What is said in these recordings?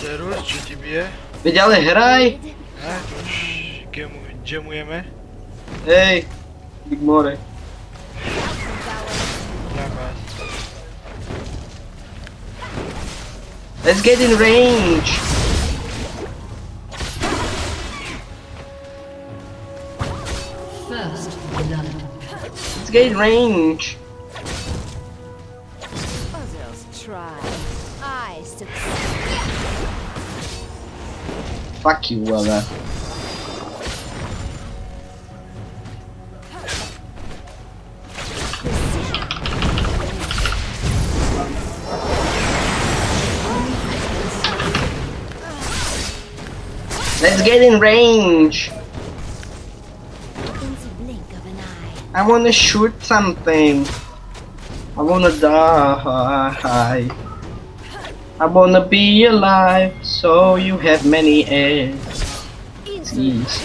Serus, čo ti bije? Veď ale hraj! Už jamujeme. Hej, Big More. Zápas. Let's get in range! First blood. Let's get in range! Others try. I succeed. Fuck you, Wella. Let's get in range! In the blink of an eye. I wanna shoot something. I wanna die. I wanna be alive, so you have many eggs. Jeez.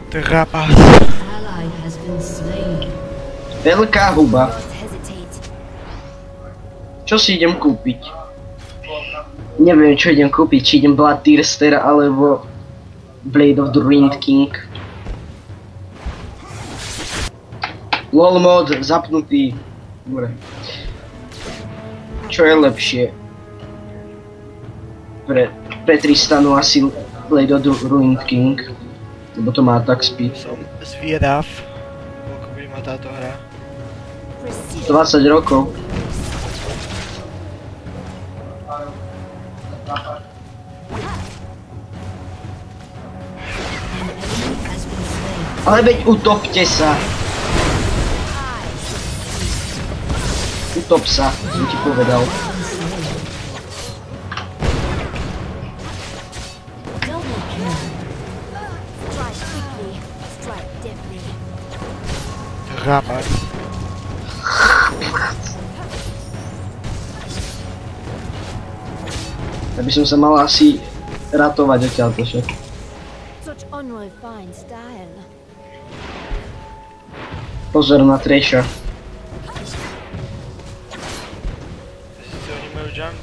Trapas. Ally has been slain. Veľká huba. Don't hesitate. Čo si idem kúpiť? Neviem, čo idem kúpiť, či idem Bloodthirster alebo Blade of the Ruined King. LOL mod zapnutý. Dobre. Čo je lepšie? Pre Tristanu asi Blade of the Ruined King. Lebo to má attack speed. Som zvierav, koľko bude mať táto hra. 20 rokov. Ale veď utopte sa. Utop sa, som ti povedal. Strike quickly. Strike deftly. Trapas. Ja by som sa mal asi ratovať odtiaľto však. Such unrefined style. Pozor na Thrasha. Sice oni majú jungle.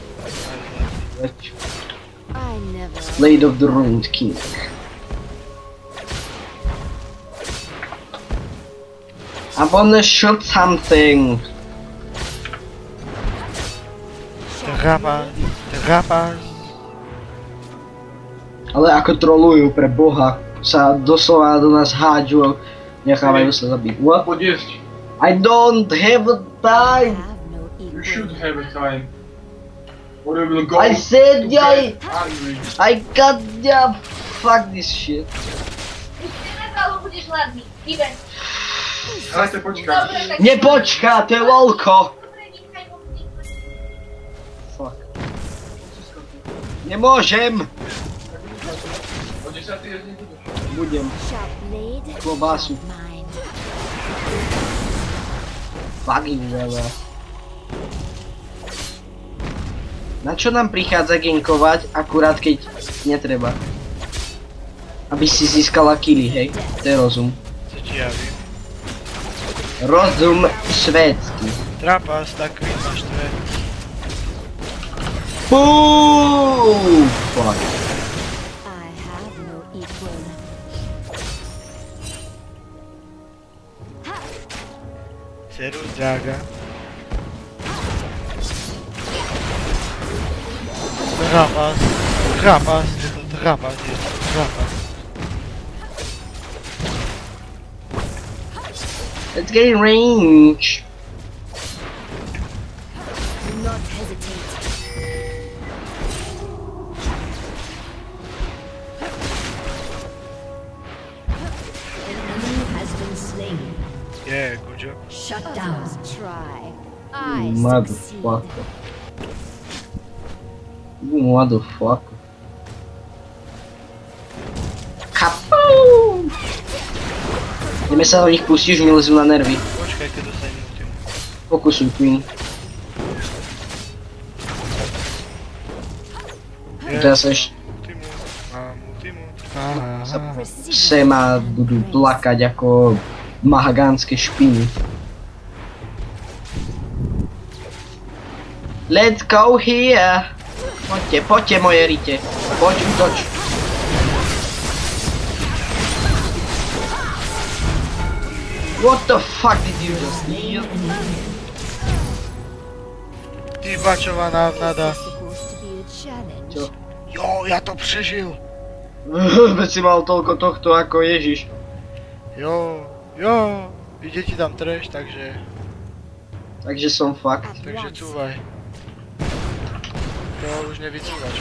I never. Blade of the Ruined King. I wanna shoot something. Trapas. Trapas. Ale ako trolujú pre boha. Sa doslova do nás hádžu a nechávajú sa zabiť. What? I don't have a time. Have no You equal. should have a time. Whatever the goal. I said to I get angry. got yeah, fuck this shit. Budeš hladný. Vyber. Dajte počkať. Dobre, tak... Nepočká, to je lolko. Dobre, nechaj ho. Fuck. Nemôžem. O 10. jezdím budeš. Budem. Sharp blade. Klobásu. Sharp mind. Fucking veľa. Na čo nám prichádza genkovať, akurát keď netreba? Aby si získala killy, hej? To je rozum. Co ti ja vím. Rozum švédsky. Trapas, tak vím, máš tvé. Boom! Fuck. I have no equal. Serus, Draga. Trapas. Trapas. Je to trapas, je to trapas. Let's get in range. Do not hesitate. An enemy has been slain. Yeah, good job. Shut down. Others try. I succeed. Motherfucker. You motherfucker. Kapoom! Ideme sa do nich pustiť, už mi lezú na nervy. Počkaj, keď dostanem ultimu. Fokusuj, Queen. Teraz sa ešte Ultimu. Mám ultimu. pse ma budú plakať ako mahagánske špiny. Let's go here. Poďte moje rite. Poď útoč. What the fuck did you just hear? Ty bačová návnada. Supposed to be a challenge. Čo? Jo, ja to prežil. Veď si mal toľko tohto ako Ježiš. Jo, ide ti tam trash, takže Takže som fakt. cúvaj. To už nevycúvaš.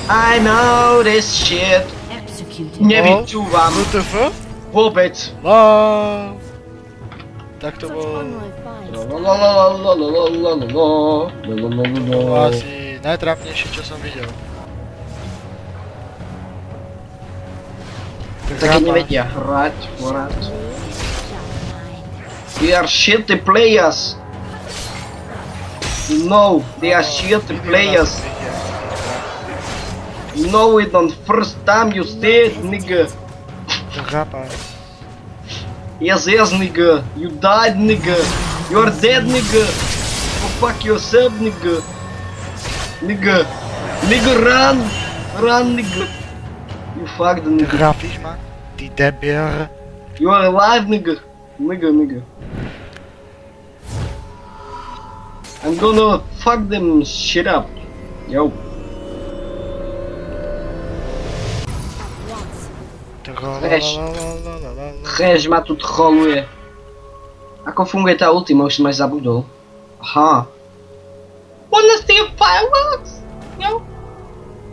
I know this shit. Executed. Nevycúvam WTF? vôbec. Love. Tak to bol asi najtrápnejšie, čo som videl. Také nevedia hrať, porad. We are shitty players. No, they are shitty players. No, it on first time you said, nigga. Trapa. Yes, nigga. You died, nigga. You are dead, nigga. Go fuck yourself, nigga. Nigga, run. Run, nigga. You fucked, nigga. Trafiš ma? Ty debil. You are alive, nigga. Nigga. I'm gonna fuck them shit up. Yo. Chéž ma tu choluje. Ako funguje tá ultima, už som aj zabudol. Aha. Wanna see fireworks? Yo.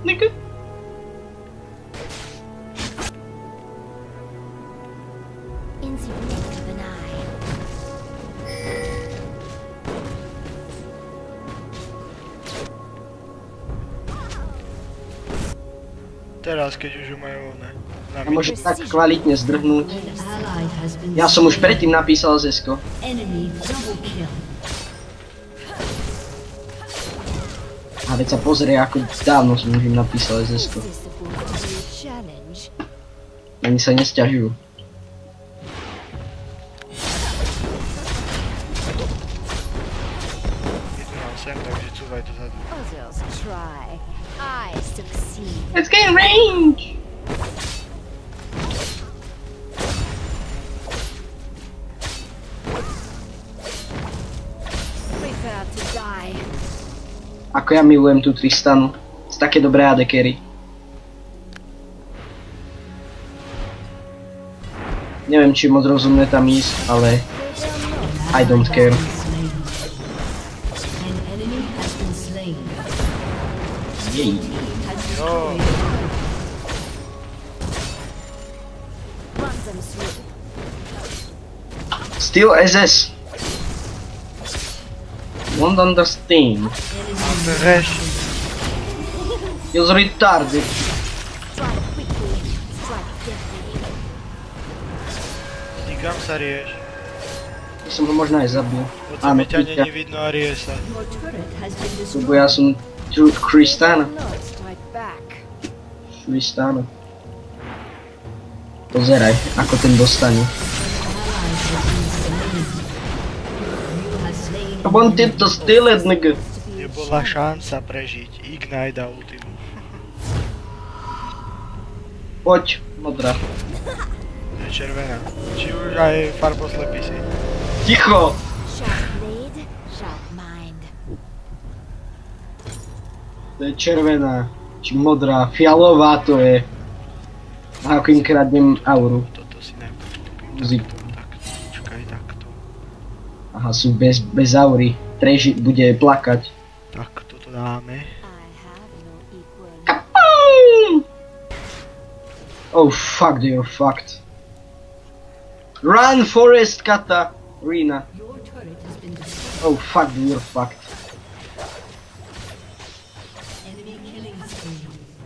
Nigga. In the blink of an eye. Teraz, keď už ju majú na A môže tak kvalitne zdrhnúť. Ally has been Ja som už predtým napísal Zesko. enemy double kill. A veď sa pozrie, ako dávno som už im napísal Zesko. Is this supposed to be a challenge? Ani sa nesťažujú. idú nám sem, takže cúvaj dozadu. Others try. I succeed. Let's get in range! Prepare to die. Ako ja milujem tú Tristanu. Z také dobré AD carry. Neviem, či je moc rozumné tam ísť, ale I don't care. Slain. An enemy has been slain. Jej. Jo, Run them through. Still SS. Won't understand. trash. He's retarded. Strike quickly. Strike deadly. Nikam sa rieš. Ja som ho možno aj zabil. Od Áno, sebe ťa Krista. není vidno a rie sa. Your turret has been Lebo destroyed. ja som Tristana. Lord, strike back. Tristana. Pozeraj, ako ten dostane. Ally has been slain. You have slain. I wanted to steal it, nigga. Nebola šanca prežiť. Ignite a ultimu. Poď, modrá. To je červená. Či už aj farboslepý si. Ticho! Sharp blade, sharp mind. To je červená. Či modrá. Fialová to je. A ako im kradnem auru. Toto si najprv kúpim. Muzik. Takto. Čakaj, takto. Aha, sú bez aury. Treži bude plakať. Tak, toto dáme. I have no equal. Oh fuck, you're fucked. Run, Forest Kata! Rina. Your turret has been destroyed. Oh fuck, you're fucked. Enemy killing spree.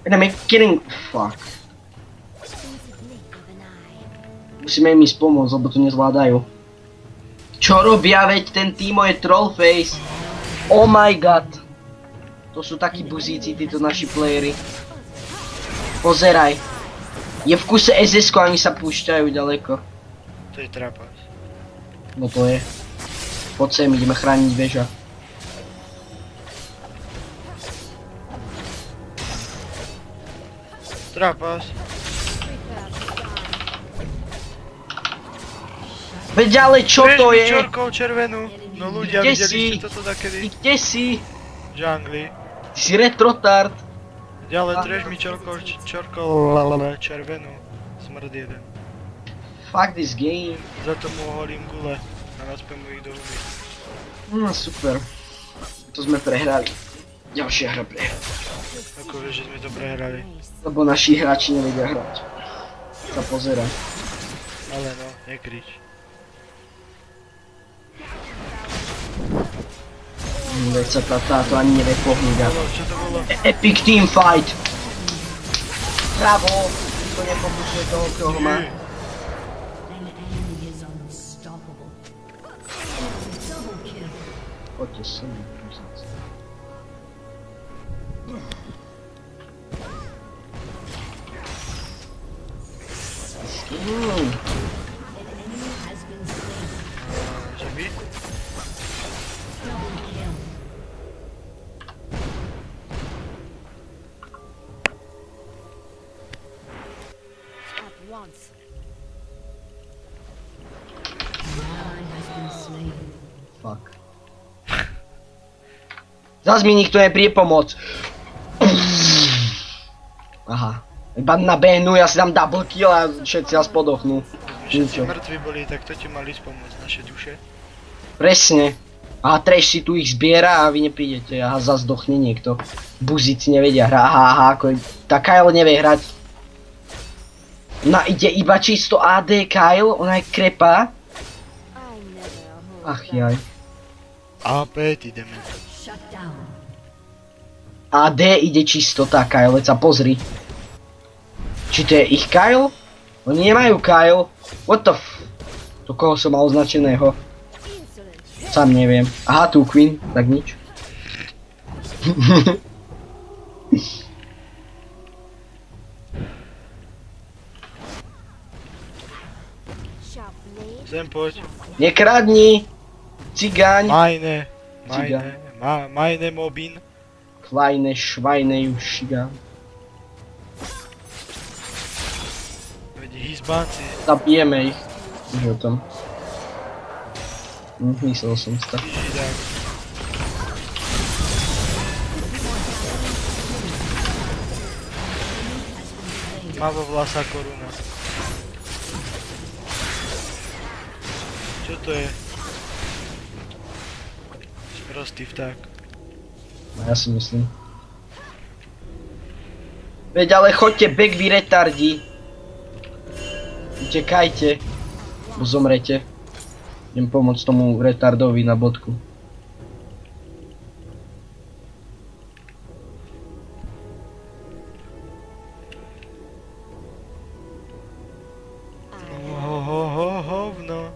Enemy killing. Fuck. In the blink of an eye. Musíme im ísť pomôcť, lebo to nezvládajú. Čo robia, veď ten Timo je trollface. Oh my god. To sú takí buzíci, títo naši playery. Pozeraj. Je v kuse SS-ko a oni sa púšťajú ďaleko. To je trapas. No to je. Poď sem, ideme chrániť väža. Trapas. Veď ale čo to je? Čorkou červenú. No ľudia, Kde videli si? ste toto Ty takedy? kde si? Jungli. Ty si retrotard. Ďalej treš mi čorkou červenú. Smrd jeden. Fuck this game. Za to mu oholím gule. A naspem mu ich do huby. No super. To sme prehrali. Ďalšia hra prehrali. Ako vieš, že sme to prehrali. Lebo naši hráči nevedia hrať. Sa pozerá. Ale no, nekrič. Veď sa táto ani nevie pohnúť. Čo to bolo? Epic team fight. Bravo. To nepopušuje toho, kto ho má. An enemy is unstoppable. Double kill. Poďte sem. An enemy has been slain. Že by? Double kill. At once. An ally has been slain. Fuck. Zas mi nikto nepríde pomoc. Aha. Iba na BNU, ja si dám double kill a všetci nás podochnú. Všetci mŕtvi boli, tak to ti mali spomôcť naše duše. Presne. A Trash si tu ich zbiera a vy neprídete a zas dochne niekto. Buzici nevedia hrať, aha, ako je. Tá Kyle nevie hrať. Ona ide iba čisto AD Kyle, ona je krepa. I never hold Ach jaj. AP, ideme. Shut down. AD ide čisto tá Kyle, veď sa pozri. Či to je ich Kyle? Oni nemajú Kyle. What the f... To koho som mal označeného? insolent. Sám neviem. Aha, tu Queen, tak nič. Sharp blade. Sem poď. Nekradni! Cigáň! Majne. Cigáň. Majne mobin. Kleine Schweine Jušiga. Veď hizbánci. Zabijeme ich. Už o tom. Myslel som si to. Židák. Mavovlasá koruna. Čo to je? Sprostý vták. No ja si myslím. Veď ale choďte back, vy retardi. Utekajte. Bo zomrete. Idem pomôcť tomu retardovi na bodku. Hovno.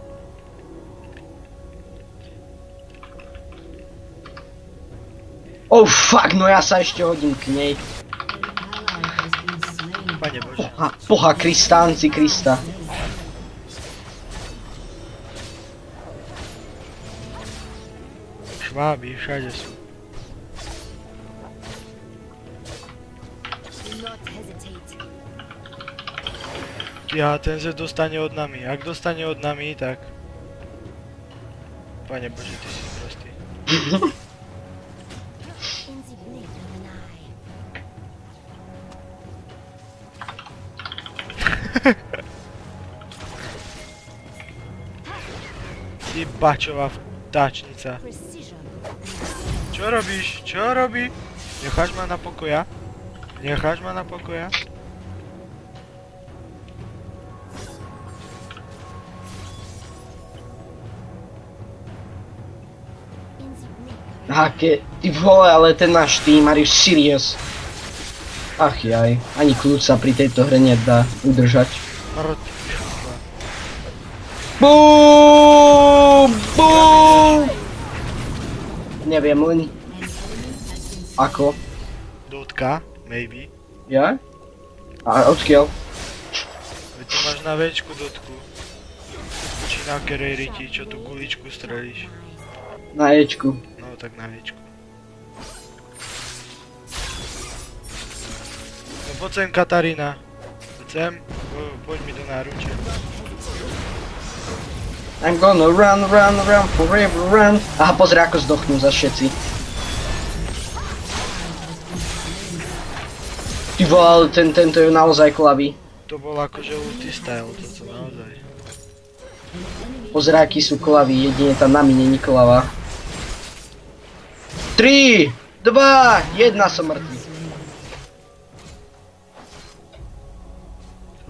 Oh fuck, no ja sa ešte hodím k nej. An ally has been slain. Pane Bože. Poha Kristánci Krista. Šváby všade sú. Do not hesitate. Ja, ten sa dostane od nami. Ak dostane od nami, tak... Pane Bože, ty si prostý. In the blink of an eye. Ty bačová vtáčnica. Precision. Čo robíš? Čo robí? Necháš ma na pokoja? Necháš ma na pokoja? In the blink of an Aké, ty vole, ale ten náš tým, are you serious? Ach jaj, ani kľúč sa pri tejto hre nedá udržať. Mŕtvy. BOOM! BOOM! Neviem len. Ako? Dotka, maybe. Ja? A odkiaľ? Veď ty máš na Včku dotku. Či na Kereriti, čo tú guličku strelíš. Na Ečku. No tak na Včku. No Poď sem, Katarína. Poď sem. Poď mi do náruče. I'm gonna run, forever run. Aha, pozri, ako zdochnú za všetci. Ty vole, tento je naozaj klavý. To bol akože ulti style, toto naozaj. Pozri, akí sú klaví, jedine tam nami není klava. 3, 2, 1 som mŕtvý.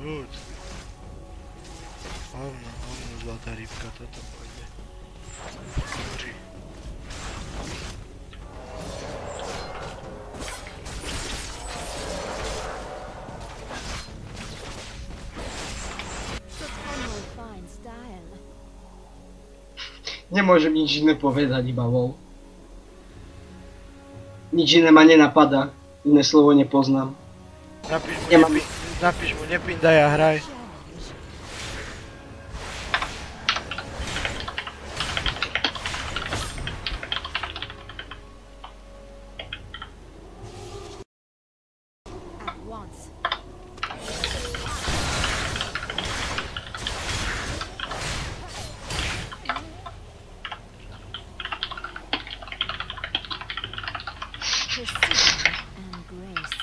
Good. Hovno, zlatá rybka, toto pôjde. 3. Fine style. Nemôžem nič iné povedať, iba vol. Nič iné ma nenapadá, iné slovo nepoznám. Napíš mu, nepindaj a hraj. At once. Precision and grace.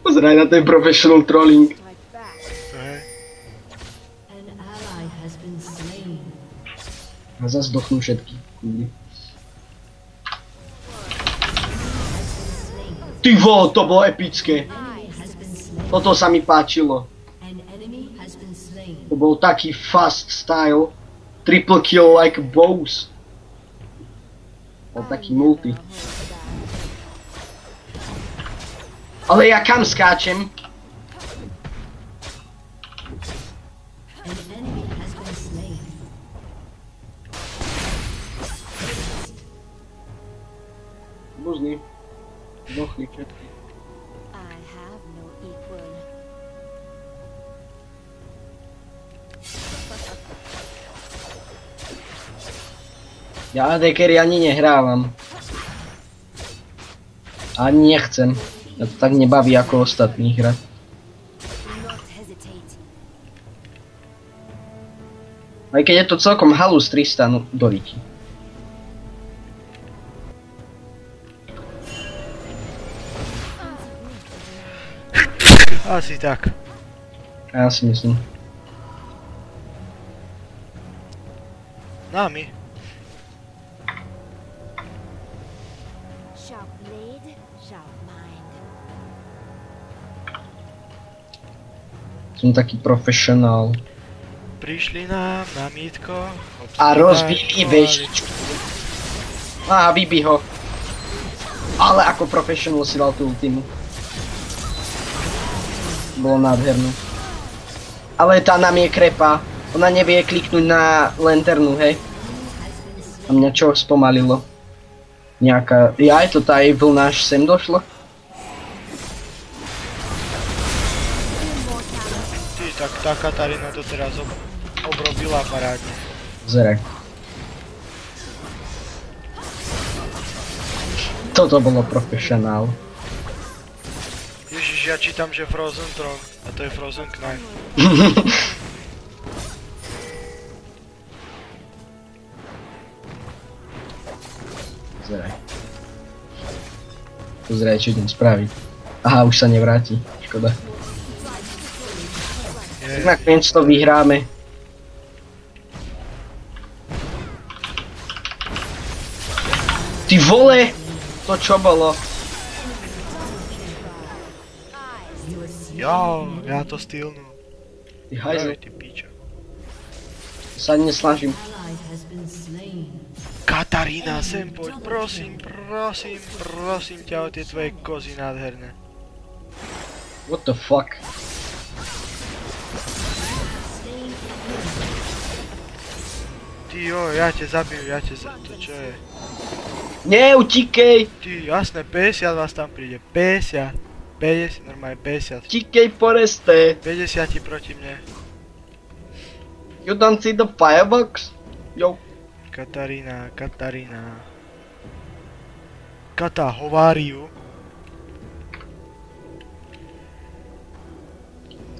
Pozeraj na ten professional trolling. Fight back. Hej. An ally has been slain. A zas dochnú všetky. Ty vole, to bolo epické. Enemy has been slain. Toto sa mi páčilo. An enemy has been slain. To bol taký fast style. Triple kill like bows. Bol taký multi. Ale ja kam skáčem? An enemy has been slain. Buzný. Dochli všetky. I have no equal. Ja AD-carry ani nehrávam. Ani nechcem. Ja to tak nebaví ako ostatných hrať. Do not hesitate. Aj keď je to celkom halus 300, no dovíti. Asi tak. Ja si myslím. Nami. Sharp blade, sharp mind. Som taký profesionál. Prišli nám na mýtko. A rozbili veštičku. Á, vybi ho. Ale ako profesionál si dal tú ultimu. Bolo nádherné. Ale tá nám je krepa. Ona nevie kliknúť na lanternu, hej. A mňa čo spomalilo? Nejaká... Ja aj to tá jej vlna až sem došla? Ty, tak tá Katarína to teraz obrobila parádne. Zeraj. Toto bolo profesionál. Ježiš, ja čítam, že Frozen Throne. A to je Frozen Knife. Pozeraj. Pozeraj, čo idem spraviť. Aha, už sa nevráti. Škoda. Tak nakoniec to vyhráme. Ty vole! To čo bolo? Jo, ja to stylnú. Ty hajzel. Ty pičo. Sa nesnažím. Ally has been slain. Katarína, sem poď, prosím, prosím, prosím ťa o tie tvoje kozy nádherné. What the fuck? Ty jo, ja ťa zabijú, to čo je? Neutíkej! Ty, jasné, 50 vás tam príde, 50. 50, normálne 50. Utíkej, Foreste! 50 proti mne. You don't see the firebox? Yo. Katarína, Katarína. Kata, hováriu.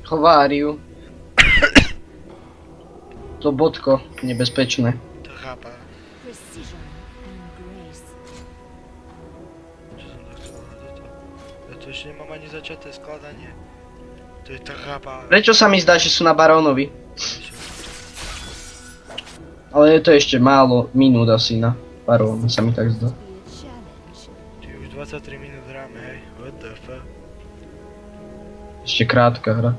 Hováriu. To bodko, nebezpečné. To chápa. Precision and grace. Čo som to chcel na toto? Ja to ešte nemám ani začaté skladanie. To je tak chápa. Prečo sa mi zdá, že sú na barónovi? Ale je to ešte málo minút asi na barón, sa mi tak zdá. Be a challenge. Ty už 23 minút hráme, hej. What the fuck? Ešte krátka hra.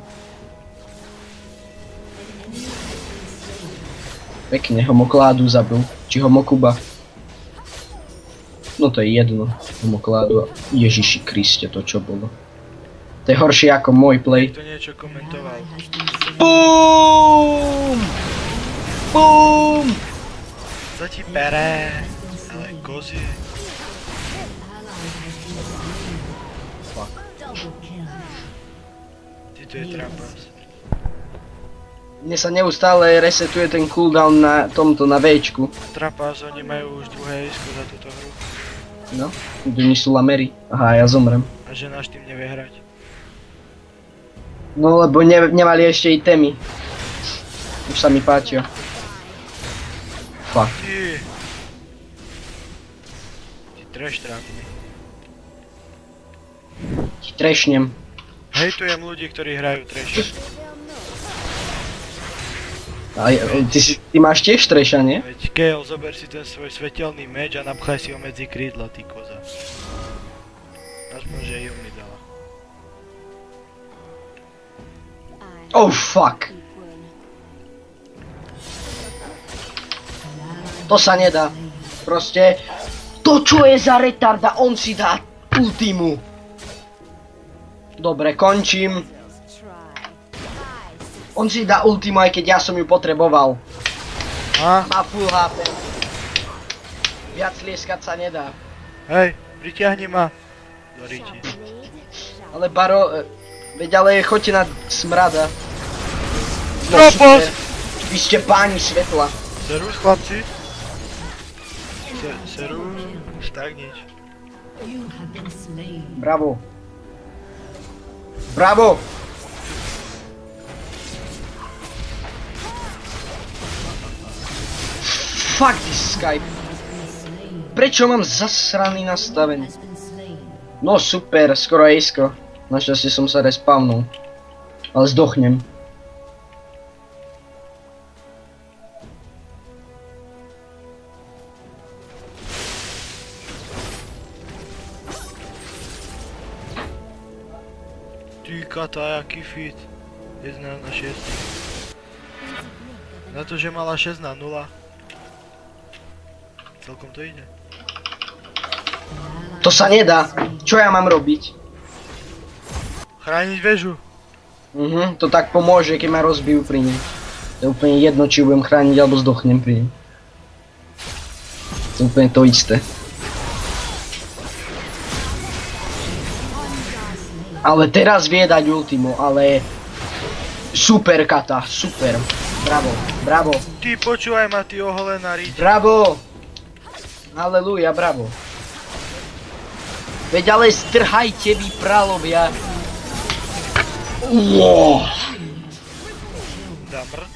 Pekne, homokládu zabil. Či homokuba. No to je jedno. Homokládu a Ježiši Kriste, to čo bolo. To je horšie ako môj play. Kto niečo komentoval. Has been slain. BOOM! BOOM! Co ti bere? Ale kozy. Ally has been slain. Double kill. Ty to je trapas. Mne sa neustále resetuje ten cooldown na tomto, na Včku. Trapas, oni majú už druhé isko za túto hru. No, oni sú lamery. Aha, ja zomrem. A že náš tým nevie hrať. No lebo nemali ešte itemy. Už sa mi páčia. Fuck. Ty. Ty trash trápny. Ti trešnem. Hejtujem ľudí, ktorí hrajú trash. A ty máš tiež treša, nie? Veď Kale, zober si ten svoj svetelný meč a napchaj si ho medzi krídla, ty koza. Aspoň, že ju mi dala. Oh fuck. To sa nedá. Proste to čo je za retarda, on si dá ultimu. Dobre, končím. On si dá ultimu, aj keď ja som ju potreboval. A? Má full HP. Viac lieskať sa nedá. Hej, pritiahni ma. Do ríti. Ale Baro... veď ale choďte na smrada. Tropos! Vy ste páni svetla. Serus, chlapci? Serus, tak nič. You have been slain. Bravo. Bravo! Fuck this Skype. Prečo mám zasraný nastavený? Has been slain. No super, skoro ejsko. Našťastie som sa respawnul. Ale zdochnem. Ty kata, jaký fit. 11 na 6. Na to, že mala 6 na 0. Celkom to ide. To sa nedá. Čo ja mám robiť? Chrániť väžu. To tak pomôže, keď ma rozbijú pri nej. To je úplne jedno, či ju budem chrániť, alebo zdochnem pri nej. To je úplne to isté. Ale teraz vie dať ultimu, ale... Super kata, super. Bravo, bravo, Ty počúvaj ma, ty oholená ríť. bravo. Halelúja, bravo. Veď ale strhajte vy pralovia. Wow. Dá mŕt.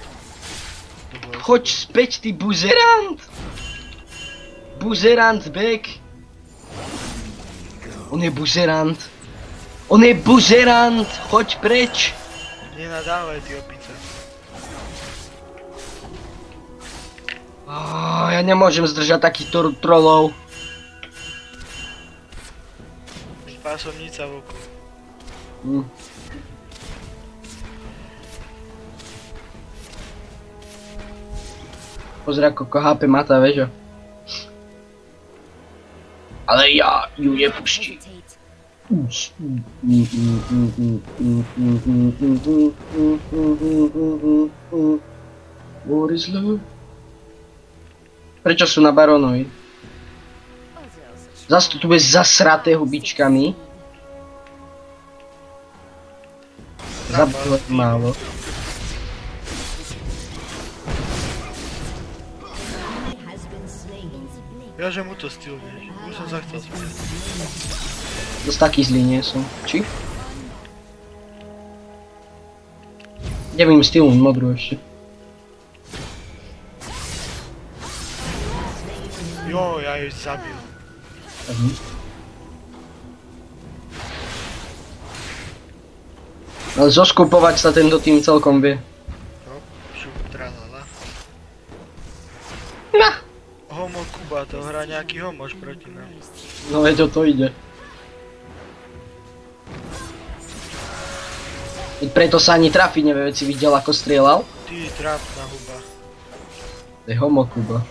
Choď späť, ty buzerant! Buzerant back! On je buzerant! On je buzerant! Choď preč! Nenadávaj, ty opice. Ja nemôžem zdržať takýchto trolov. Pásovnica v oku. Pozri, ako HP má tá väža. Ale ja ju nepustím. What is love? Prečo sú na barónovi? Zas to tu bude zasraté hubičkami. Zabilo málo. Ja, že mu to stylneš. Už som sa chcel smiať. Dosť taký zlý nie som. Či? Nevím stylu modrú ešte. Jo, ja ju zabil. Ale zoskupovať sa tento tým celkom vie. No, šup, tralala. No. Homo Kuba, to hrá nejaký homož proti nám. No veď o to ide. Veď preto sa ani trafiť nevie, si videl ako strieľal? Ty trápna huba. To je homokuba.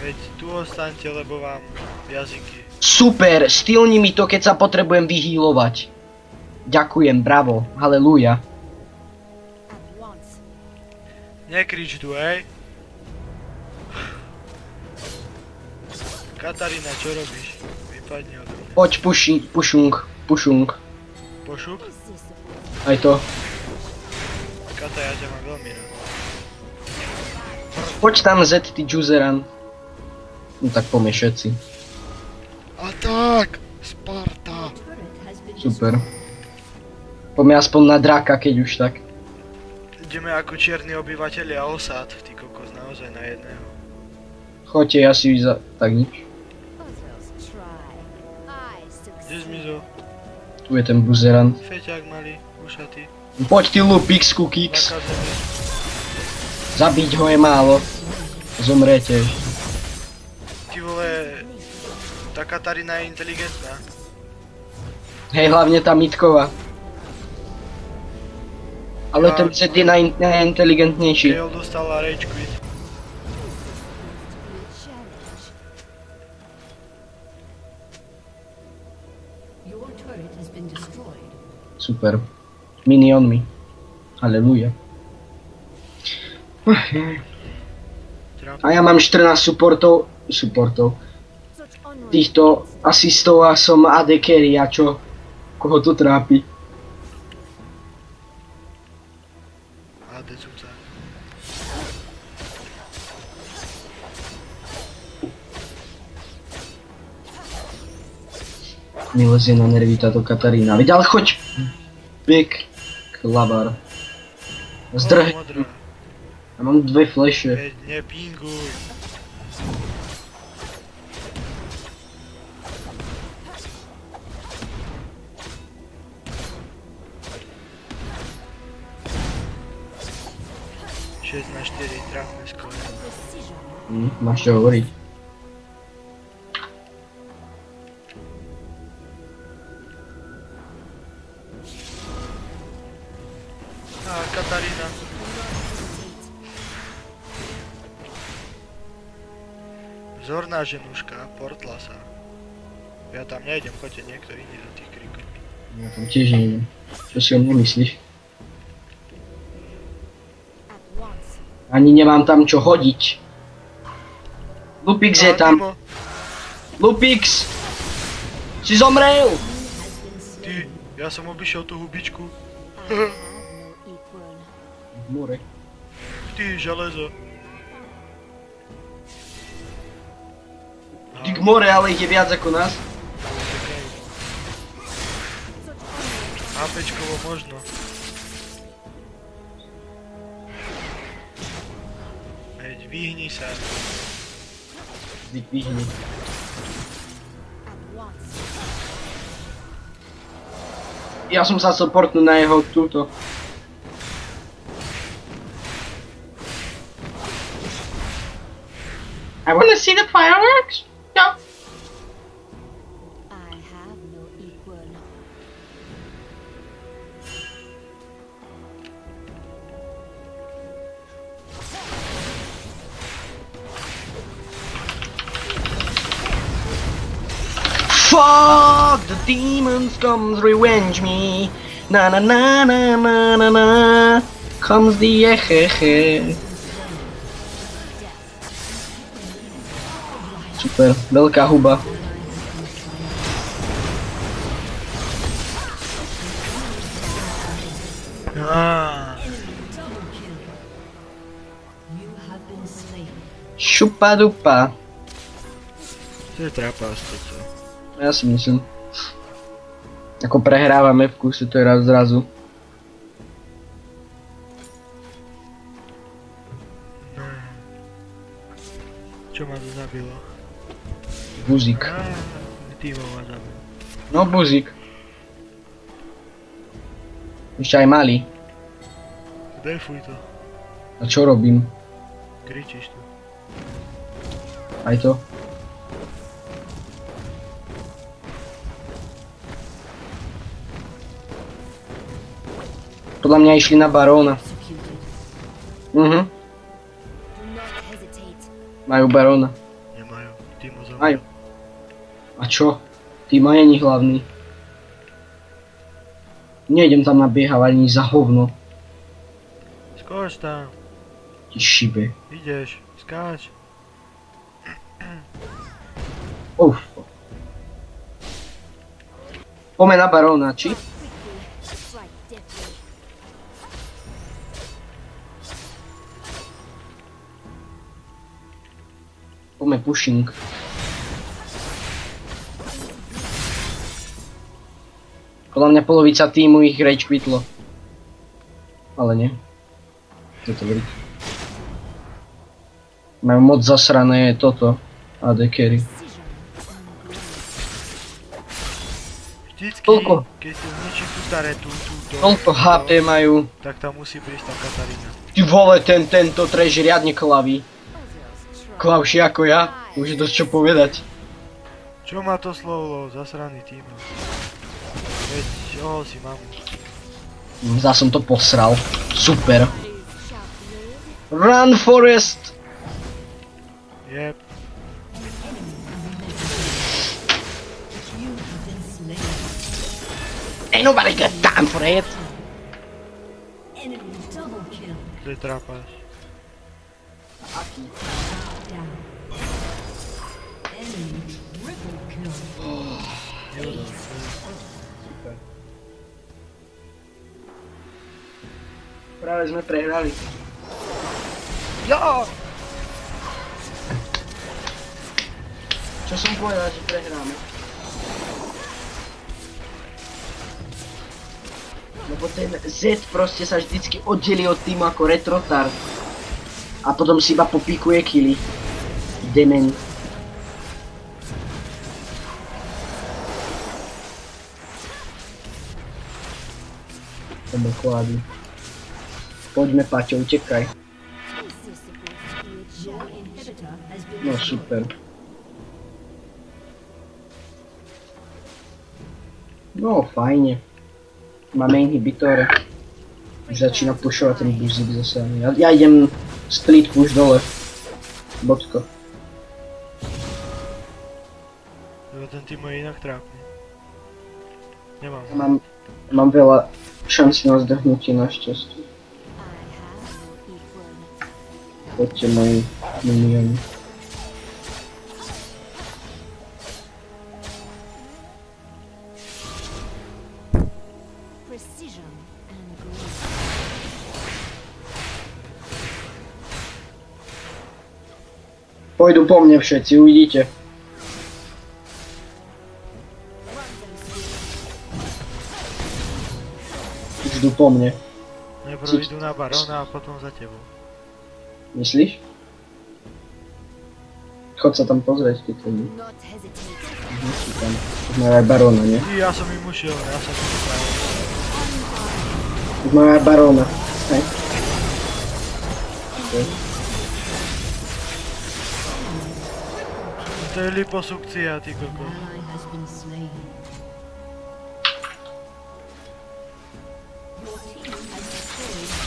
Veď tu ostaňte, lebo vám jazyky. Super, stylni mi to, keď sa potrebujem vyhýlovať. Ďakujem, bravo, halelúja. Nekrič tu, hej. Katarína, čo robíš? Vypadni odo mňa. Poď, pušung. Pošup? Aj to. Kata, ja ťa mám veľmi rád. Poď tam Z, ty juzeran. No tak poďme všetci. A tak! Sparta! Super. Poďme aspoň na draka, keď už tak. Ideme ako čierni obyvateľia osád, ty kokos, naozaj na jedného. Choďte, ja si tak nič. Kde zmizol? Tu je ten buzeran. Feťák malý, ušatý. Poď ty Lupix, Kukix. Nakazený. Zabiť ho je málo. Zomrete. Ty vole... Tá Katarína je inteligentná. Hej, hlavne tá Mitková. Ale ten Z je najinteligentnejší. Gale dostala rage quit. Your turret has been destroyed. Super. Minionmi. Halelúja. A ja mám 14 supportov. Týchto asistov a som AD carry, a čo? Koho to trápi? AD cuca. Mi lezie na nervy táto Katarína. Veď ale choď! Bek. Klavar. Zdrhej. Modrá. Ja mám 2 fleše. Veď nepinguj. Šesť na 4, trafme skoro. Máš čo hovoriť. Á, Katarína. Vzorná ženuška, portla sa. Ja tam nejdem, choďte niekto iný do tých krikov. Ja tam tiež nejdem. Čo si o mne myslíš? Ani nemám tam čo hodiť. Lupix je tam. Mimo. Lupix! Si zomrel! Ty, ja som obišiel tú hubičku. More. Ty, železo. Ty k more, ale ich je viac ako nás. HPčkovo možno. Veď vyhni sa. Vždy vyhni. Ja som sa chcel portnúť na jeho túto. I wanna see the fireworks? No. I have no equal. Fuck! The demons comes revenge me. Na na na na na na na. Comes the ehehe. Super, veľká huba. Ah, You have been slain. Šupa dupa. To je trapas toto. Ja si myslím. Ako prehrávame v kuse, to je raz zrazu. Čo ma to zabilo? Buzík. Týmo ma zabil. No buzík. Ešte aj malý. Defuj to. A čo robím? Kričíš tu. Aj to. Podľa mňa išli na baróna. Executed. Do not hesitate. Majú baróna. Nemajú. Týmo zabil. Majú. A čo? Týma není hlavný. Nejdem tam nabiehať ani za hovno. Skoč tam. Ti šibe. Ideš. Skáč. Uf. Poďme na baróna, či? Quickly. Strike deftly. Poďme pushing. Podľa mňa polovica týmu ich rage quitlo. Ale nie. Je to veriť. Majú moc zasrané toto. AD carry. Precision and grace. Vždycky, Toľko. keď si zničím tú taretu, túto, Toľko HP majú. tak tam musí prísť tá Katarína. Ty vole, tento trash riadne klaví. Others try. Klavší ako ja. Už je dosť čo povedať. Čo má to slovo? Zasraný tým. Veď, ohol si mamu. Zás som to posral. Super. Sharp blade. Run Forest! Jep. You have been slain. Ain't nobody got time for it. Enemy double kill. To je trapas. Down. Enemy triple kill. Práve sme prehrali. Jo! Čo som povedal, že prehráme? Lebo ten Z proste sa vždycky oddelí od týmu ako retrotard. A potom si iba popíkuje killy. Dement. Poďme. Poďme, Paťo, utekaj. Is this supposed to be a Your challenge? inhibitor has been No super. No fajne. Máme inhibitor. Už začína pušovať ten buzík zase. Ja idem split push dole. Bodko. Lebo ten tým je inak trápny. Nemám. Mám veľa šancí na zdrhnutie našťastie. I have no equal. Poďte moji minioni. Precision and grace. Pôjdu po mne všetci, uvidíte. Run them through. Už idú po mne. Najprv idú na barona a potom za tebou. Myslíš? Chod sa tam pozrieť, keď to je. Do not hesitate. Sú tam. Už majú aj baróna, nie? Ja som im ušiel, ja som im spravil. Už majú aj baróna. Hej. Okay. To je liposukcia, ty koko. ally has been slain. Your team has destroyed a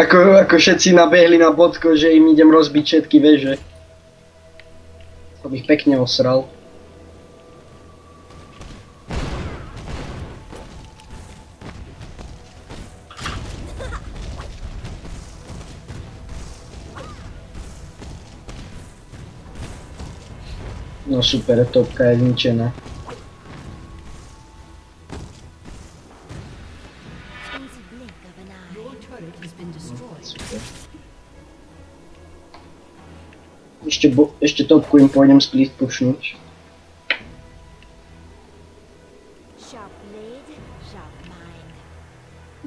turret. Ako všetci nabehli na bodko, že im idem rozbiť všetky veže. Som ich pekne osral. No super, topka je zničená. In the blink of an eye. Your turret has been destroyed. Super. Ešte topku im pôjdem split pušnúť. Sharp blade, sharp mind.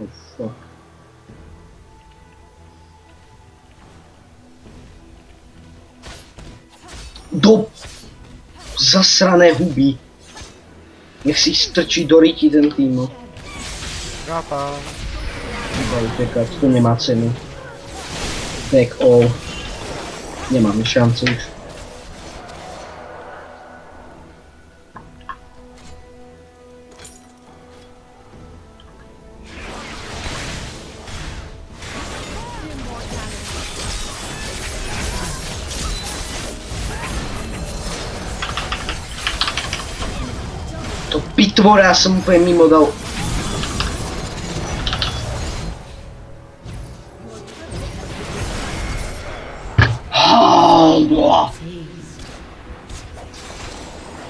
Oh, fuck. Do zasrané huby. Nech si strčí do ryti ten tým. Chápam. Iba utekať, to nemá cenu. Back all. Nemáme šancu už. To pitvora som úplne mimo dal.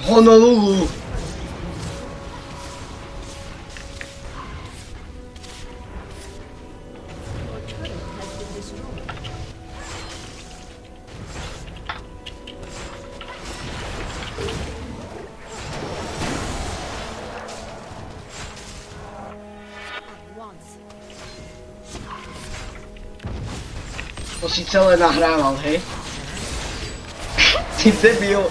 Honolulu. Your turret has been destroyed. At once. To si celé nahrával, hej? Ty debil. Your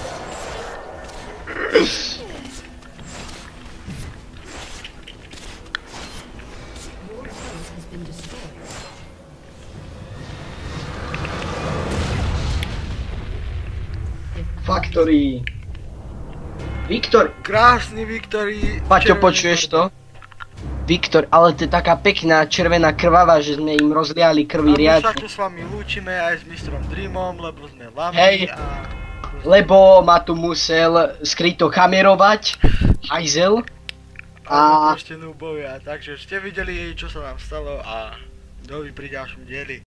turret has been destroyed. Factory. Viktor, Krásny Viktorí. Paťo, počuješ to? Viktor, ale to je taká pekná červená krvava, že sme im rozliali krvi A my sa riadne. tu s vami lúčime aj s mistrom Dreamom, lebo sme lami Hej. a... Lebo ma tu musel skryto kamerovať, hajzel. A... ešte nubovia, takže ste videli, čo sa nám stalo a dovi pri ďalšom dieli.